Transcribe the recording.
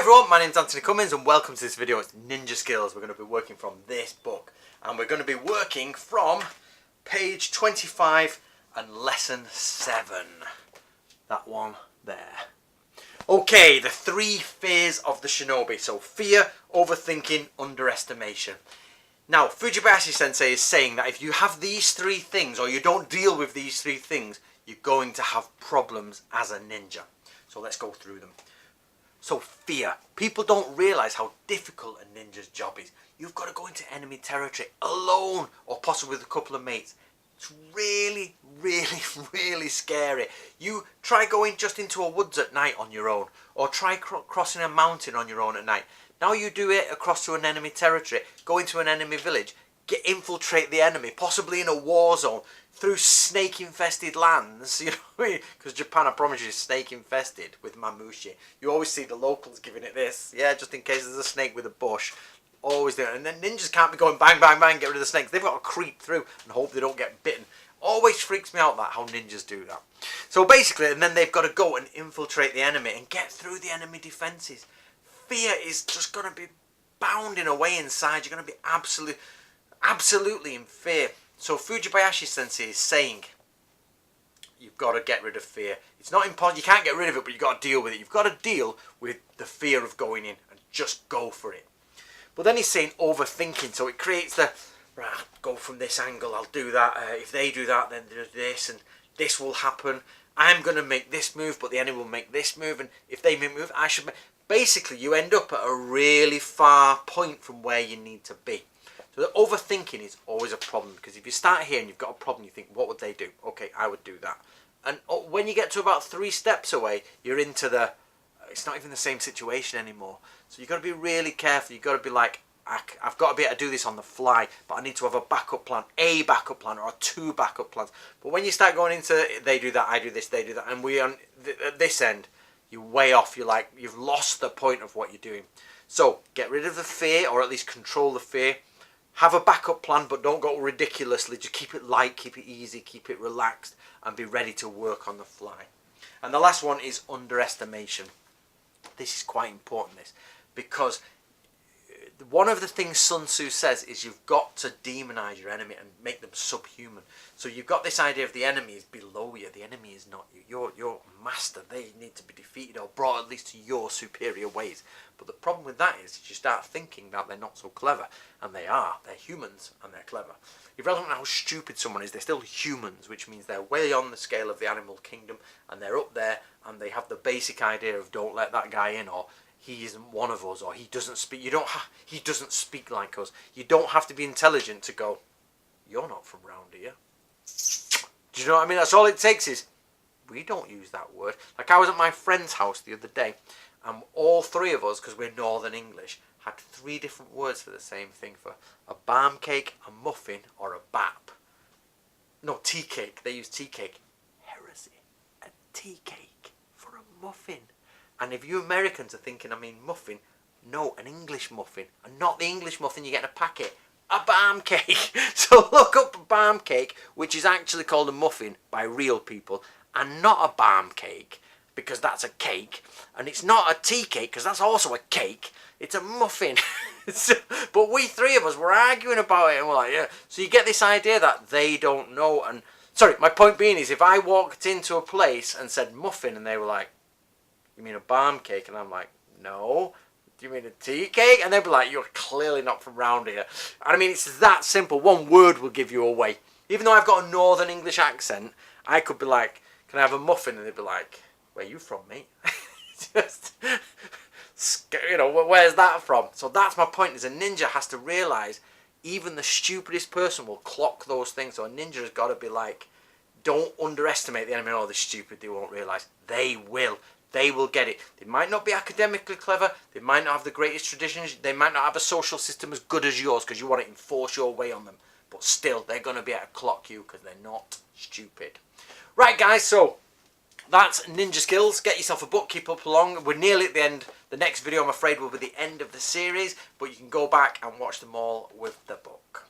everyone, my name's Anthony Cummins and welcome to this video. It's Ninja Skills. We're going to be working from this book and we're going to be working from page 25 and lesson 7. That one there. Okay, the 3 fears of the shinobi. So fear, overthinking, underestimation. Now, Fujibayashi sensei is saying that if you have these 3 things or you don't deal with these 3 things, you're going to have problems as a ninja. So let's go through them. So fear. People don't realise how difficult a ninja's job is. You've got to go into enemy territory alone or possibly with a couple of mates. It's really, really scary. You try going just into a woods at night on your own, or try crossing a mountain on your own at night. Now you do it across to an enemy territory, go into an enemy village, infiltrate the enemy, possibly in a war zone, through snake-infested lands, you know, because Japan, I promise you, is snake-infested with mamushi. You always see the locals giving it this, yeah, just in case there's a snake with a bush. Always do it. And then ninjas can't be going bang, bang, bang, get rid of the snakes. They've got to creep through and hope they don't get bitten. Always freaks me out that how ninjas do that. So basically, and then they've got to go and infiltrate the enemy and get through the enemy defences. Fear is just going to be bounding away inside. You're going to be absolutely in fear. So Fujibayashi sensei is saying you've got to get rid of fear. It's not impossible. You can't get rid of it, but you've got to deal with it. You've got to deal with the fear of going in and just go for it. But then he's saying overthinking. So it creates the, right, go from this angle, I'll do that. If they do that, then there's this and this will happen. I'm going to make this move, but the enemy will make this move. And if they make a move, I should make... Basically, you end up at a really far point from where you need to be. So the overthinking is always a problem, because if you start here and you've got a problem, you think, what would they do? Okay, I would do that. And when you get to about 3 steps away, you're into the, it's not even the same situation anymore. So you've got to be really careful. You've got to be like, I've got to be able to do this on the fly, but I need to have a backup plan, or 2 backup plans. But when you start going into, they do that, I do this, they do that, and we on at this end, you're way off. You're like, you've lost the point of what you're doing. So get rid of the fear, or at least control the fear. Have a backup plan, but don't go ridiculously. Just keep it light, keep it easy, keep it relaxed, and be ready to work on the fly. And the last one is underestimation. This is quite important, this, because one of the things Sun Tzu says is you've got to demonize your enemy and make them subhuman. So you've got this idea of the enemy is below you. The enemy is not you. You're master. They need to be defeated or brought at least to your superior ways. But the problem with that is you start thinking that they're not so clever. And they are. They're humans and they're clever. Irrelevant how stupid someone is, they're still humans, which means they're way on the scale of the animal kingdom and they're up there and they have the basic idea of don't let that guy in, or he isn't one of us, or he doesn't speak. He doesn't speak like us. You don't have to be intelligent to go, you're not from round here. Do you know what I mean? That's all it takes is, we don't use that word. Like I was at my friend's house the other day, and all 3 of us, because we're Northern English, had 3 different words for the same thing, for a barm cake, a muffin, or a bap. No, tea cake. They use tea cake. Heresy. A tea cake for a muffin. And if you Americans are thinking, I mean muffin, no, an English muffin. And not the English muffin you get in a packet. A barm cake. So look up a barm cake, which is actually called a muffin by real people, and not a barm cake, because that's a cake. And it's not a tea cake, because that's also a cake. It's a muffin. But we 3 of us were arguing about it, and we're like, yeah. So you get this idea that they don't know. And sorry, my point being is, if I walked into a place and said muffin, and they were like, you mean a barm cake? And I'm like, no. Do you mean a tea cake? And they'd be like, you're clearly not from round here. And I mean, it's that simple. One word will give you away. Even though I've got a Northern English accent, I could be like, can I have a muffin? And they'd be like, where are you from, mate? Just, you know, where's that from? So that's my point, is a ninja has to realise even the stupidest person will clock those things. So a ninja has got to be like, don't underestimate the enemy. Oh, they're stupid, they won't realise. They will. They will get it. They might not be academically clever. They might not have the greatest traditions. They might not have a social system as good as yours because you want to enforce your way on them. But still, they're going to be able to clock you because they're not stupid. Right, guys, so that's Ninja Skills. Get yourself a book. Keep up along. We're nearly at the end. The next video, I'm afraid, will be the end of the series. But you can go back and watch them all with the book.